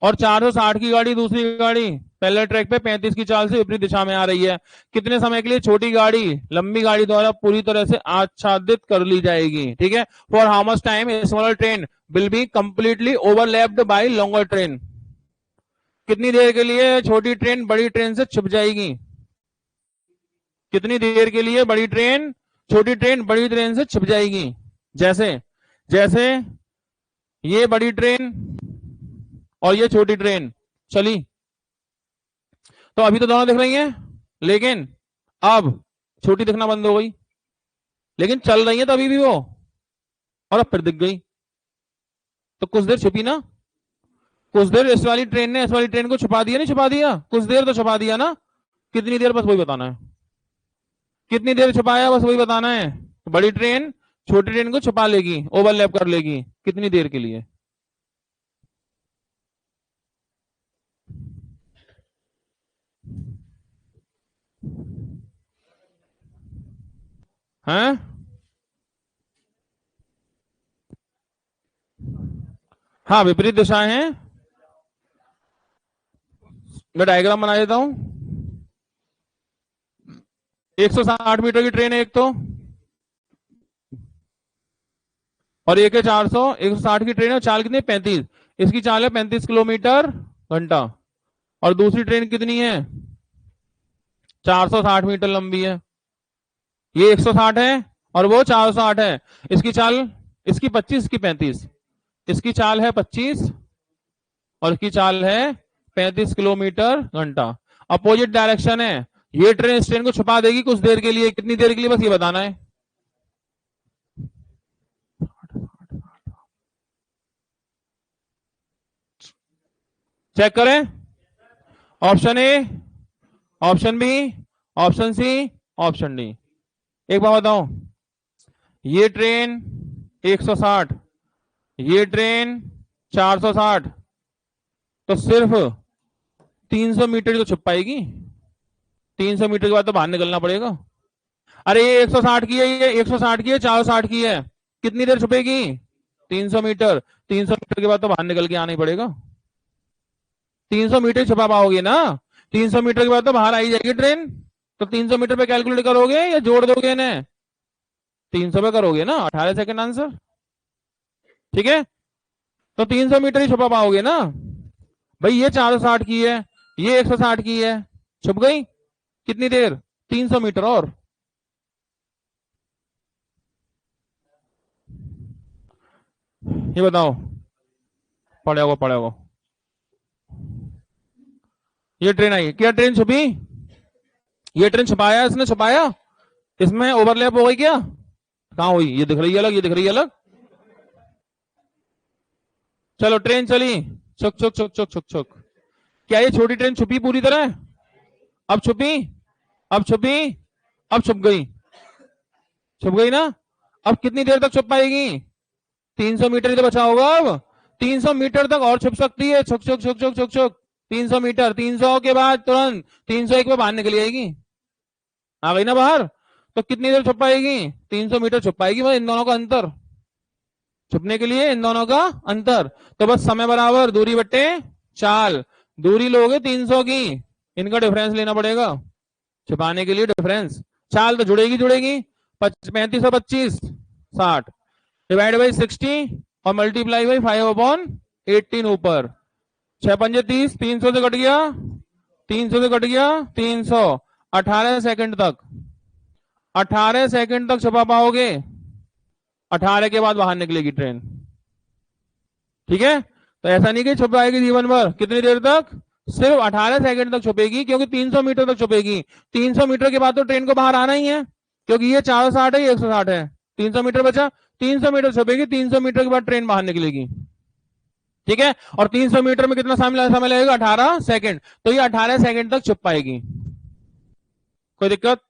और 460 की गाड़ी, दूसरी गाड़ी पहले ट्रैक पे 35 की चाल से विपरीत दिशा में आ रही है। कितने समय के लिए छोटी गाड़ी लंबी गाड़ी द्वारा पूरी तरह से आच्छादित कर ली जाएगी? ठीक है। For how much time smaller train will be completely overlapped by longer train? कितनी देर के लिए छोटी ट्रेन बड़ी ट्रेन से छुप जाएगी? कितनी देर के लिए बड़ी ट्रेन छोटी ट्रेन बड़ी ट्रेन से छुप जाएगी? जैसे जैसे ये बड़ी ट्रेन और ये छोटी ट्रेन चली, तो अभी तो दोनों दिख रही हैं, लेकिन अब छोटी दिखना बंद हो गई, लेकिन चल रही है तो अभी भी वो, और अब फिर दिख गई। तो कुछ देर छुपी ना, कुछ देर इस वाली ट्रेन ने इस वाली ट्रेन को छुपा दिया, नहीं छुपा दिया? कुछ देर तो छुपा दिया ना। कितनी देर, बस वही बताना है। कितनी देर छुपाया, बस वही बताना है। बड़ी ट्रेन छोटी ट्रेन को छुपा लेगी, ओवरलैप कर लेगी, कितनी देर के लिए? हैं? हाँ, विपरीत दिशाएं हैं। मैं डायग्राम बना देता हूं। 160 मीटर की ट्रेन है एक तो, और एक है 400। 160 की ट्रेन है, चाल कितनी? 35। इसकी चाल है 35 किलोमीटर घंटा। और दूसरी ट्रेन कितनी है? 460 मीटर लंबी है। ये 160 है और वो 460 है। इसकी चाल, इसकी 25, इसकी 35। इसकी चाल है 25 और इसकी चाल है 35 किलोमीटर घंटा। अपोजिट डायरेक्शन है। ये ट्रेन इस ट्रेन को छुपा देगी कुछ देर के लिए, कितनी देर के लिए, बस ये बताना है। चेक करें। Option A, option B, option C, option D. एक बात बताओ, ये ट्रेन 160, ये ट्रेन 460, तो सिर्फ 300 मीटर तो छुप पाएगी। 300 मीटर के बाद तो बाहर निकलना पड़ेगा। अरे ये 160 की है, ये 160 की है, 460 की है, कितनी देर छुपेगी? 300 मीटर। 300 मीटर के बाद तो बाहर निकल के आना ही पड़ेगा। 300 मीटर छुपा पाओगे ना? 300 मीटर के बाद तो बाहर आई जाएगी ट्रेन। तो 300 मीटर पे कैलकुलेट करोगे या जोड़ दोगे इन्हें? 300 पे करोगे ना, 18 सेकंड आंसर। ठीक है, तो 300 मीटर ही छुपा पाओगे ना भाई। ये 460 की है, ये 160 की है, छुप गई। कितनी देर? 300 मीटर। और ये बताओ, पढ़े होगा पढ़े होगा। ये ट्रेन आई, क्या ट्रेन छुपी? ये ट्रेन छुपाया, इसने छुपाया, इसमें ओवरलैप हो गई क्या? कहां हुई? ये दिख रही है अलग, ये दिख रही है अलग। चलो ट्रेन चली, छुक छुक छुक छुक छुक छुक। क्या ये छोटी ट्रेन छुपी पूरी तरह? अब छुपी, अब छुपी, अब छुप गई, छुप गई ना। अब कितनी देर तक छुप पाएगी? 300 मीटर ही तो बचा होगा अब। 300 मीटर तक और छुप सकती है, छुक छुक छुक छुक छुक छुक। 300 मीटर, 300 के बाद तुरंत 301 पे बाहर निकल आएगी। आ गई ना बाहर? तो कितनी देर छुप पाएगी? 300 मीटर छुप पाएगी, बस इन दोनों का अंतर। छुपने के लिए इन दोनों का अंतर। तो बस समय बराबर दूरी बट्टे चाल। दूरी लोगे 300 की, इनका डिफरेंस लेना पड़ेगा छुपाने के लिए। डिफरेंस, चाल तो जुड़ेगी जुड़ेगी। 35 और 25 60, डिवाइड बाई 60 और मल्टीप्लाई बाई 5/18 ऊपर। 6 पंजे 30, 300 से कट गया, 300 से कट गया 300। 18 सेकंड तक, 18 सेकंड तक छुपा पाओगे। 18 के बाद बाहर निकलेगी ट्रेन। ठीक है, तो ऐसा नहीं कि छुप पाएगी जीवन भर। कितनी देर तक? सिर्फ 18 सेकंड तक छुपेगी, क्योंकि 300 मीटर तक छुपेगी। 300 मीटर के बाद तो ट्रेन को बाहर आना ही है, क्योंकि ये 460 है, ये 160 है। 300 मीटर बचा, 300 मीटर छुपेगी, 300 मीटर के बाद ट्रेन बाहर निकलेगी। ठीक है, और 300 मीटर में कितना समय लगेगा? 18 सेकंड। तो ये 18 सेकंड तक छुप पाएगी। कोई दिक्कत?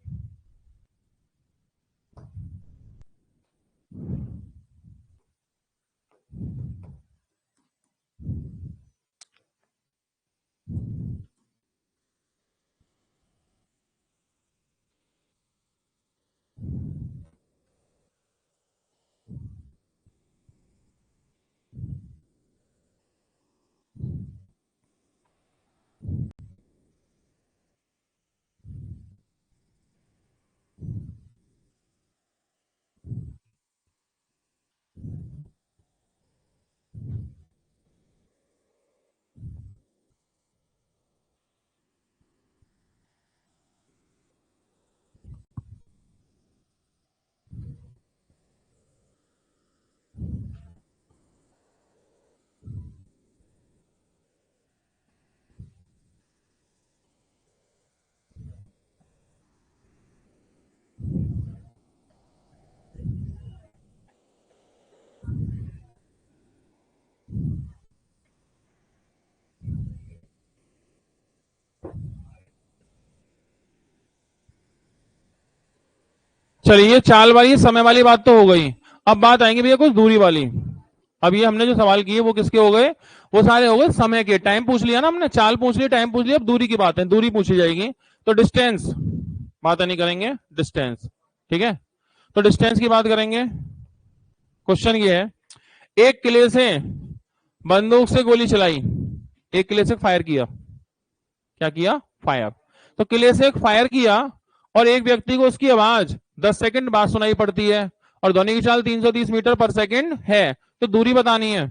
चलिए ये चाल वाली समय वाली बात तो हो गई। अब बात आएंगे भैया कुछ दूरी वाली। अब ये हमने जो सवाल किए वो किसके हो गए, वो सारे हो गए समय के। टाइम पूछ लिया ना हमने, चाल पूछ लिया, टाइम पूछ लिया, अब दूरी की बात है, दूरी पूछी जाएगी। तो डिस्टेंस बात नहीं करेंगे, डिस्टेंस। ठीक है, तो डिस्टेंस की बात करेंगे। क्वेश्चन ये है, एक किले से बंदूक से गोली चलाई, एक किले से फायर किया, क्या किया, फायर। तो किले से एक फायर किया और एक व्यक्ति को उसकी आवाज 10 सेकंड बाद सुनाई पड़ती है और ध्वनि की चाल 330 मीटर पर सेकंड है। तो दूरी बतानी है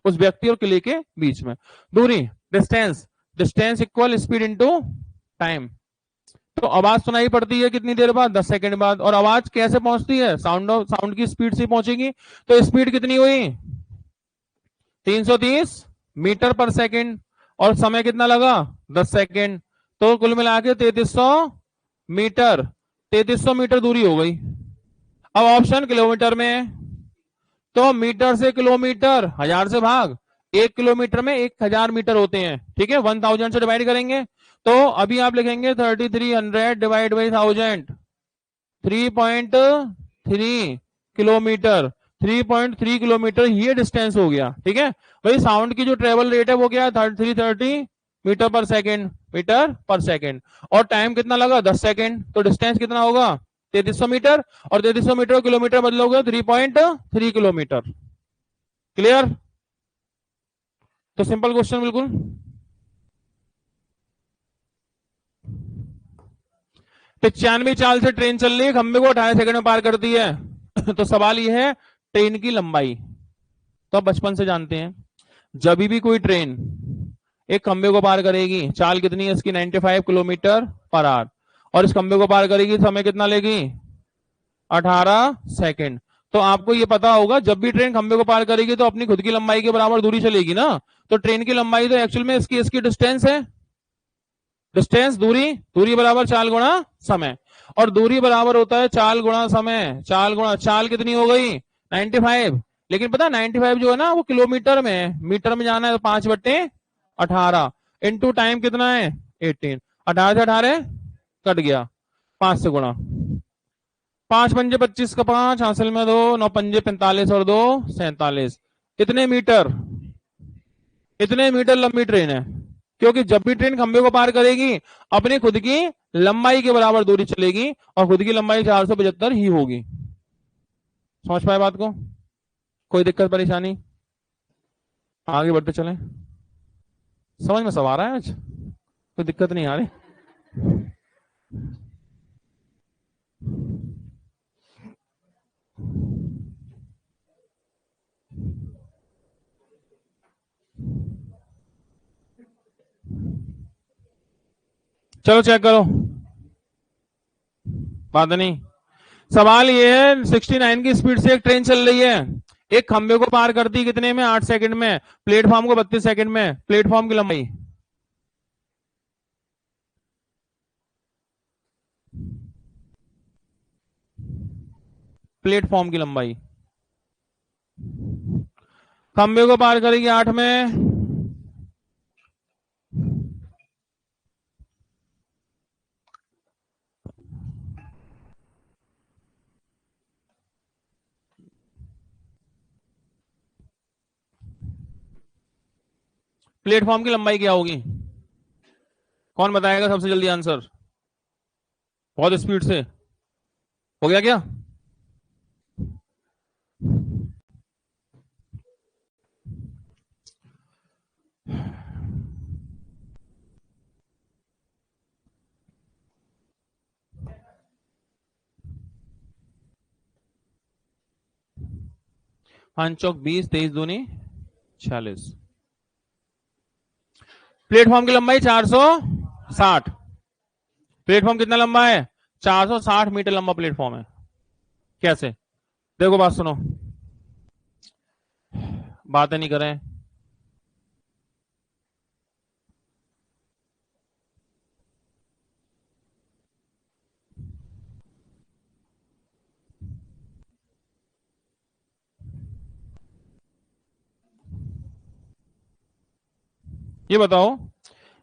उस व्यक्ति और किले के बीच में। दूरी, distance, distance equal speed into time. तो आवाज सुनाई पड़ती है कितनी देर बाद, 10 सेकंड बाद। और आवाज कैसे पहुंचती है, साउंड की स्पीड से पहुंचेगी। तो स्पीड कितनी हुई, 330 मीटर पर सेकंड, और समय कितना लगा, 10 सेकंड। तो कुल मिला के 3300 मीटर, 3300 मीटर दूरी हो गई। अब ऑप्शन किलोमीटर में है, तो मीटर से किलोमीटर 1000 से भाग, 1 किलोमीटर में 1000 मीटर होते हैं। ठीक है, 1000 से डिवाइड करेंगे। तो अभी आप लिखेंगे 3300 डिवाइड बाई 1000, 3.3 किलोमीटर, 3.3 किलोमीटर ये डिस्टेंस हो गया। ठीक है भाई, साउंड की जो ट्रेवल रेट है वो क्या है, 330 मीटर पर सेकेंड, मीटर पर सेकेंड। और टाइम कितना लगा, 10 सेकेंड। तो डिस्टेंस कितना होगा, 3300 मीटर, और 3300 मीटर किलोमीटर बदलोगे 3.3 किलोमीटर। क्लियर। तो सिंपल क्वेश्चन बिल्कुल। 95 चाल से ट्रेन चल रही है, खंबे को 18 सेकंड में पार करती है। तो सवाल यह है ट्रेन की लंबाई। तो आप बचपन से जानते हैं, जब भी कोई ट्रेन एक खंबे को पार करेगी, चाल कितनी है इसकी, 95 किलोमीटर पर आवर, और इस खंबे को पार करेगी, समय कितना लेगी, 18 सेकंड। तो आपको ये पता होगा, जब भी ट्रेन खंबे को पार करेगी तो अपनी खुद की लंबाई के बराबर दूरी चलेगी ना। तो ट्रेन की लंबाई तो एक्चुअल में इसकी डिस्टेंस है, डिस्टेंस, दूरी, दूरी बराबर चाल गुणा समय। और दूरी बराबर होता है चाल गुणा समय, चाल गुणा, चाल कितनी हो गई, 95। लेकिन पता है 95 जो है ना वो किलोमीटर में है, मीटर में जाना है तो 5/18 इंटू टाइम कितना है 18, 18 से 18 कट गया, 5 से गुणा, 5 पंजे 25 का 5 हासिल में 2, 9 पंजे 45 और 2 47। इतने मीटर, इतने मीटर लंबी ट्रेन है। क्योंकि जब भी ट्रेन खंबे को पार करेगी अपनी खुद की लंबाई के बराबर दूरी चलेगी, और खुद की लंबाई 475 ही होगी। समझ पाए बात को, कोई दिक्कत परेशानी, आगे बढ़ते चले। समझ में सब आ रहा है आज, कोई दिक्कत नहीं आ रही। चलो चेक करो, बात नहीं। सवाल ये है 69 की स्पीड से एक ट्रेन चल रही है, एक खंबे को पार करती कितने में, 8 सेकंड में, प्लेटफॉर्म को 32 सेकंड में। प्लेटफॉर्म की लंबाई, प्लेटफॉर्म की लंबाई, खंबे को पार करेगी 8 में, प्लेटफॉर्म की लंबाई क्या होगी, कौन बताएगा सबसे जल्दी आंसर, बहुत स्पीड से। हो गया क्या, पांच चौक 20, 23 दूनी 46। प्लेटफॉर्म की लंबाई 460। प्लेटफॉर्म कितना लंबा है, 460 मीटर लंबा प्लेटफॉर्म है। कैसे, देखो बात सुनो, बातें नहीं करें। ये बताओ,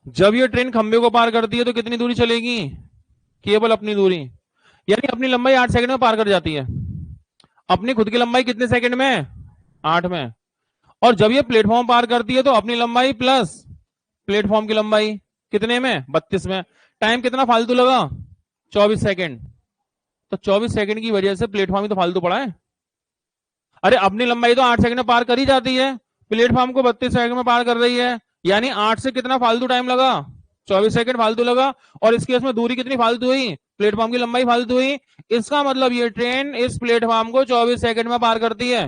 जब ये ट्रेन खंबे को पार करती है तो कितनी दूरी चलेगी, केवल अपनी दूरी। यानी अपनी लंबाई 8 सेकंड में पार कर जाती है। अपनी खुद की लंबाई कितने सेकंड में? 8 में। और जब ये प्लेटफॉर्म पार करती है तो अपनी लंबाई प्लस प्लेटफॉर्म की लंबाई कितने में? 32 में। टाइम कितना फालतू लगा? 24 सेकंड। तो 24 सेकंड की वजह से प्लेटफॉर्म ही तो फालतू पड़ा है। अरे अपनी लंबाई तो 8 सेकंड में पार कर ही जाती है, प्लेटफॉर्म को 32 सेकंड में पार कर रही है, यानी 8 से कितना फालतू टाइम लगा? 24 सेकंड फालतू लगा। और इस केस में दूरी कितनी फालतू हुई? प्लेटफॉर्म की लंबाई फालतू हुई। इसका मतलब ये ट्रेन इस प्लेटफॉर्म को 24 सेकंड में पार करती है।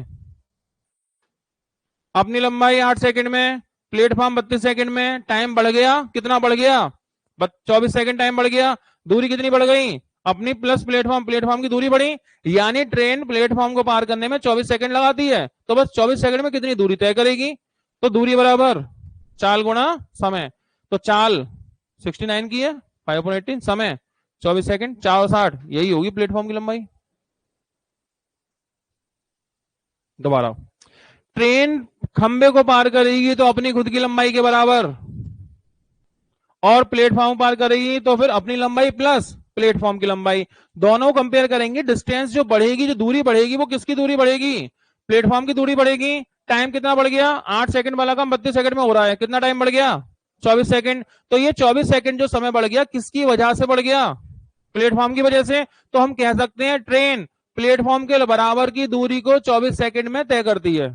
अपनी लंबाई 8 सेकंड में, प्लेटफॉर्म 32 सेकंड में, टाइम बढ़ गया, कितना बढ़ गया? 24 सेकंड टाइम बढ़ गया। दूरी कितनी बढ़ गई? अपनी प्लस प्लेटफॉर्म, प्लेटफॉर्म की दूरी बढ़ी, यानी ट्रेन प्लेटफॉर्म को पार करने में 24 सेकंड लगाती है। तो बस 24 सेकंड में कितनी दूरी तय करेगी? तो दूरी बराबर चाल गुणा समय। तो चाल 69 की है, 5/18, समय 24 सेकंड, 4 और 60, यही होगी प्लेटफॉर्म की लंबाई। दोबारा, ट्रेन खंबे को पार करेगी तो अपनी खुद की लंबाई के बराबर, और प्लेटफॉर्म पार करेगी तो फिर अपनी लंबाई प्लस प्लेटफॉर्म की लंबाई, दोनों कंपेयर करेंगे। डिस्टेंस जो बढ़ेगी, जो दूरी बढ़ेगी, वो किसकी दूरी बढ़ेगी? प्लेटफॉर्म की दूरी बढ़ेगी। टाइम कितना बढ़ गया? 8 सेकंड वाला काम 32 सेकंड में हो रहा है, कितना टाइम बढ़ गया? 24 सेकंड। तो ये 24 सेकंड जो समय बढ़ गया, किसकी वजह से बढ़ गया? प्लेटफॉर्म की वजह से। तो हम कह सकते हैं ट्रेन प्लेटफॉर्म के बराबर की दूरी को 24 सेकंड में तय करती है।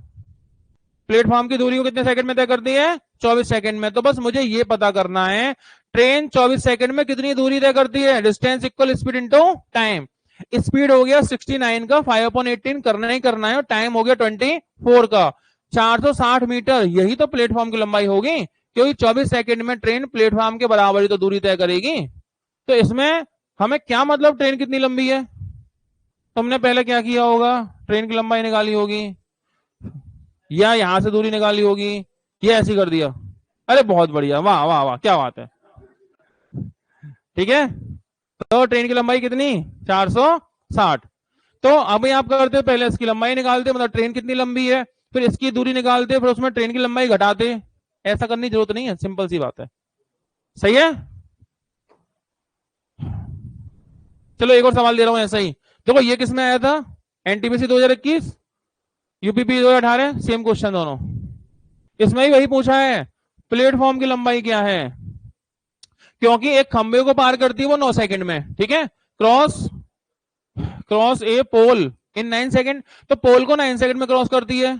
प्लेटफॉर्म की दूरी को कितने सेकंड में तय करती है? 24 सेकंड में। तो बस मुझे ये पता करना है ट्रेन 24 सेकंड में कितनी दूरी तय करती है। Distance equal speed into time. Speed हो गया 69 का, 5/18 करना ही करना है, और टाइम हो गया 24 का, 460 मीटर। यही तो प्लेटफॉर्म की लंबाई होगी, क्योंकि 24 सेकंड में ट्रेन प्लेटफॉर्म के बराबर ही तो दूरी तय करेगी। तो इसमें हमें क्या मतलब ट्रेन कितनी लंबी है? तुमने पहले क्या किया होगा? ट्रेन की लंबाई निकाली होगी, या यहां से दूरी निकाली होगी, ये ऐसी कर दिया। अरे बहुत बढ़िया, वाह वाह वाह, क्या बात है। ठीक है, तो ट्रेन की लंबाई कितनी? 460। तो अभी आप करते पहले इसकी लंबाई निकालते, मतलब ट्रेन कितनी लंबी है, फिर इसकी दूरी निकालते, फिर उसमें ट्रेन की लंबाई घटाते। ऐसा करने की जरूरत नहीं है, सिंपल सी बात है। सही है। चलो एक और सवाल दे रहा हूं ऐसा ही। देखो ये किसमें आया था? एनटीपीसी 2021, यूपीपी 2018, सेम क्वेश्चन दोनों। इसमें ही वही पूछा है, प्लेटफॉर्म की लंबाई क्या है, क्योंकि एक खंबे को पार करती है वो 9 सेकंड में, ठीक है, क्रॉस ए पोल इन 9 सेकंड, तो पोल को 9 सेकंड में क्रॉस करती है,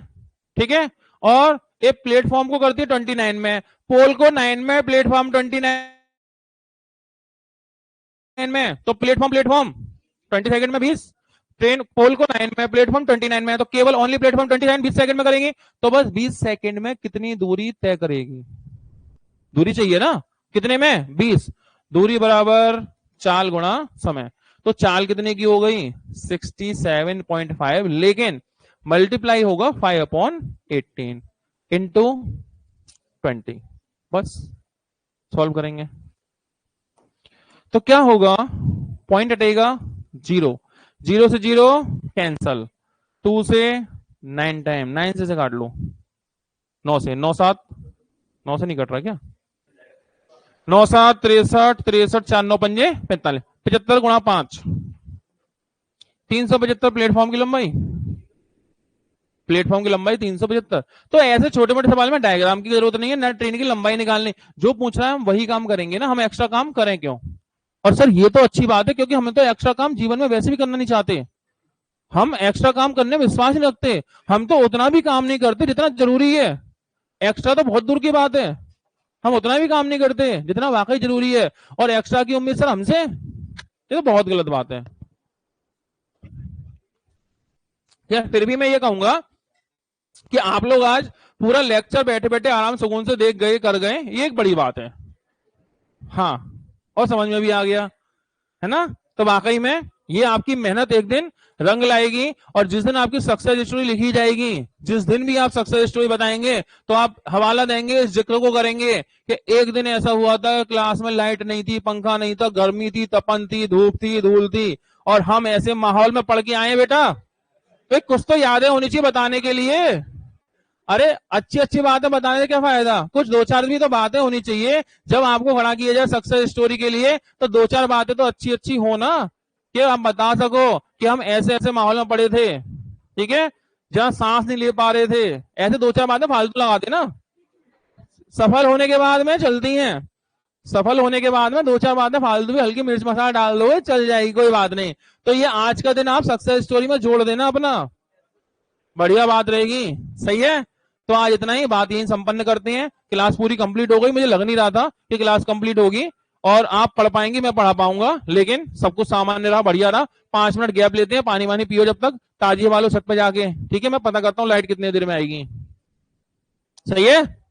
ठीक है, और एक प्लेटफॉर्म को करती है 29 में, पोल को 9 में, प्लेटफॉर्म 29 में, तो प्लेटफॉर्म 20 सेकंड में 20, ट्रेन पोल को 9 में, प्लेटफॉर्म 29 में, तो केवल ओनली प्लेटफॉर्म 29 20 सेकंड में करेंगे। तो बस 20 सेकंड में कितनी दूरी तय करेगी? दूरी चाहिए ना, कितने में? 20। दूरी बराबर चाल गुणा समय। तो चाल कितने की हो गई? 67.5, लेकिन मल्टीप्लाई होगा 5/18 इंटू 20। बस सॉल्व करेंगे तो क्या होगा? पॉइंट हटेगा 0, 0 से 0 कैंसल, 2 से 9 टाइम, 9 से काट लो, 9 से 9 7, 9 से नहीं कट रहा क्या? 9 7 63, 63 4 9 पंजे 45, 75 गुणा 5, 375 प्लेटफॉर्म की लंबाई, प्लेटफॉर्म की लंबाई 375। तो ऐसे छोटे मोटे सवाल में डायग्राम की जरूरत नहीं है, ना ट्रेन की लंबाई निकालनी, जो पूछ रहा है हम वही काम करेंगे ना, हम एक्स्ट्रा काम करें क्यों? और सर ये तो अच्छी बात है, क्योंकि हमें तो एक्स्ट्रा काम जीवन में वैसे भी करना नहीं चाहते, हम एक्स्ट्रा काम करने में विश्वास नहीं रखते, हम तो उतना भी काम नहीं करते जितना जरूरी है। एक्स्ट्रा तो बहुत दूर की बात है, हम उतना भी काम नहीं करते जितना वाकई जरूरी है, और एक्स्ट्रा की उम्मीद सर हमसे, ये तो बहुत गलत बात है। यार फिर भी मैं ये कहूंगा कि आप लोग आज पूरा लेक्चर बैठे बैठे आराम सुकून से देख गए, कर गए, ये एक बड़ी बात है। हाँ, और समझ में भी आ गया है ना, तो वाकई में ये आपकी मेहनत एक दिन रंग लाएगी, और जिस दिन आपकी सक्सेस स्टोरी लिखी जाएगी, जिस दिन भी आप सक्सेस स्टोरी बताएंगे, तो आप हवाला देंगे, इस जिक्र को करेंगे कि एक दिन ऐसा हुआ था, क्लास में लाइट नहीं थी, पंखा नहीं था, गर्मी थी, तपन थी, धूप थी, धूल थी, और हम ऐसे माहौल में पढ़ के आए बेटा, तो कुछ तो यादें होनी चाहिए बताने के लिए। अरे अच्छी अच्छी बातें बताने से क्या फायदा, कुछ दो चार भी तो बातें होनी चाहिए। जब आपको खड़ा किया जाए सक्सेस स्टोरी के लिए, तो दो चार बातें तो अच्छी अच्छी हो ना, कि आप बता सको कि हम ऐसे ऐसे माहौल में पड़े थे, ठीक है, जहां सांस नहीं ले पा रहे थे, ऐसे दो चार बातें फालतू लगाते ना, सफल होने के बाद में चलती हैं, सफल होने के बाद में दो चार बातें फालतू भी हल्की मिर्च मसाला डाल दो, चल जाएगी, कोई बात नहीं। तो ये आज का दिन आप सक्सेस स्टोरी में जोड़ देना अपना, बढ़िया बात रहेगी। सही है, तो आज इतना ही, बात यही संपन्न करते हैं। क्लास पूरी कंप्लीट हो गई, मुझे लग नहीं रहा था कि क्लास कंप्लीट होगी और आप पढ़ पाएंगे, मैं पढ़ा पाऊंगा, लेकिन सब कुछ सामान्य रहा, बढ़िया रहा। 5 मिनट गैप लेते हैं, पानी वानी पियो जब तक, ताजिए वालों छत पे जाके, ठीक है। मैं पता करता हूँ लाइट कितने देर में आएगी। सही है।